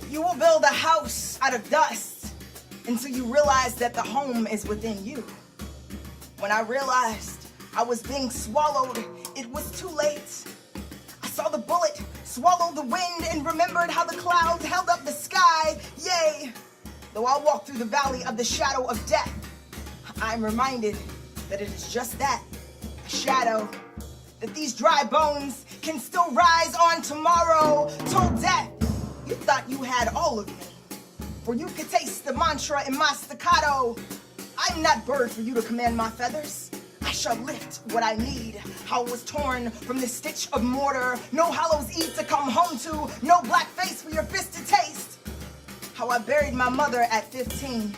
You will build a house out of dust until you realize that the home is within you. When I realized I was being swallowed, it was too late. I saw the bullet swallow the wind and remembered how the clouds held up the sky. Yea, though I walk through the valley of the shadow of death, I am reminded that it is just that, a shadow, that these dry bones can still rise on tomorrow. Told death, you thought you had all of me, for you could taste the mantra in my staccato. I'm not bird for you to command my feathers. I shall lift what I need. How I was torn from this stitch of mortar. No Hallows Eve to come home to. No black face for your fist to taste. How I buried my mother at 15.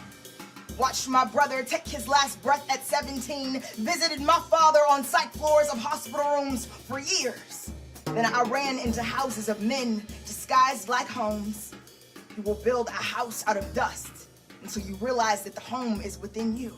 Watched my brother take his last breath at 17. Visited my father on psych floors of hospital rooms for years. Then I ran into houses of men disguised like homes. You will build a house out of dust until you realize that the home is within you.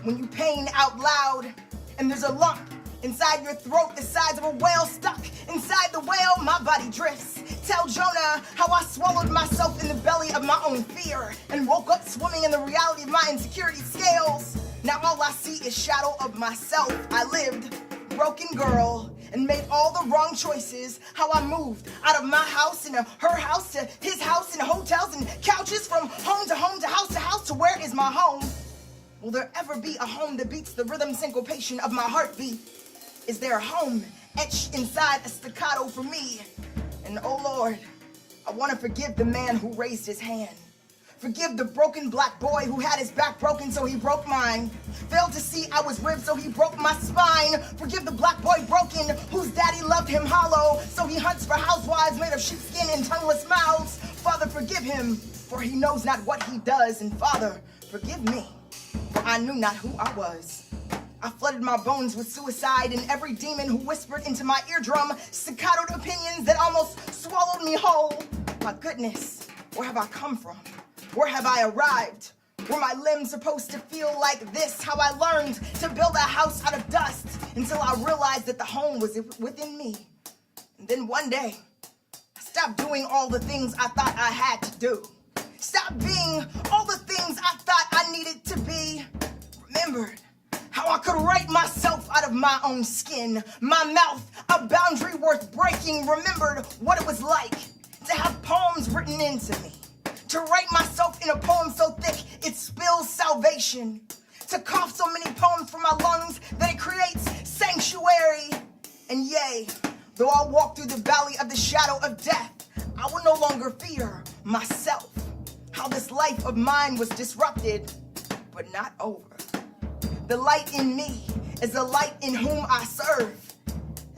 When you pain out loud and there's a lump inside your throat the size of a whale stuck inside the whale, my body drifts. Tell Jonah how I swallowed myself in the belly of my own fear and woke up swimming in the reality of my insecurity scales. Now all I see is shadow of myself. I lived, broken girl, and made all the wrong choices. How I moved out of my house into her house to his house and hotels and couches, from home to house to where is my home? Will there ever be a home that beats the rhythm syncopation of my heartbeat? Is there a home etched inside a staccato for me? And oh Lord, I want to forgive the man who raised his hand. Forgive the broken black boy who had his back broken so he broke mine. Failed to see I was ribbed so he broke my spine. Forgive the black boy broken whose daddy loved him hollow so he hunts for housewives made of sheepskin and tongueless mouths. Father, forgive him, for he knows not what he does. And Father, forgive me, for I knew not who I was. I flooded my bones with suicide and every demon who whispered into my eardrum staccatoed opinions that almost swallowed me whole. My goodness, where have I come from? Where have I arrived? Were my limbs supposed to feel like this? How I learned to build a house out of dust until I realized that the home was within me. And then one day, I stopped doing all the things I thought I had to do. Stopped being all the things I thought I needed to be. Remembered how I could write myself out of my own skin. My mouth, a boundary worth breaking. Remembered what it was like to have poems written into me. To write myself in a poem so thick it spills salvation. To cough so many poems from my lungs that it creates sanctuary. And yea, though I walk through the valley of the shadow of death, I will no longer fear myself. How this life of mine was disrupted, but not over. The light in me is the light in whom I serve.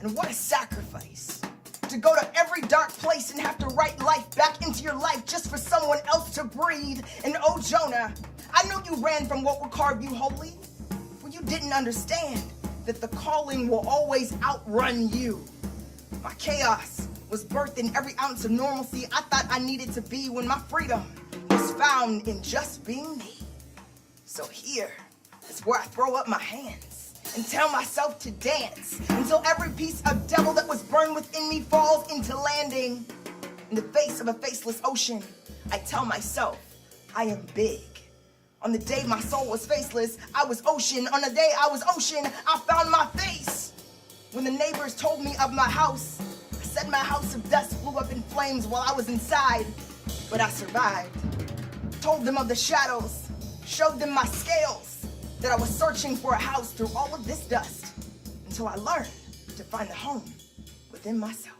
And what a sacrifice. To go to every dark place and have to write life back into your life just for someone else to breathe. And oh Jonah, I know you ran from what would carve you holy, for you didn't understand that the calling will always outrun you. My chaos was birthed in every ounce of normalcy I thought I needed to be, when my freedom was found in just being me. So here is where I throw up my hands and tell myself to dance until every piece of devil that was burned within me falls into landing. In the face of a faceless ocean, I tell myself I am big. On the day my soul was faceless, I was ocean. On the day I was ocean, I found my face. When the neighbors told me of my house, I said my house of dust flew up in flames while I was inside, but I survived. Told them of the shadows, showed them my scales, that I was searching for a house through all of this dust until I learned to find a home within myself.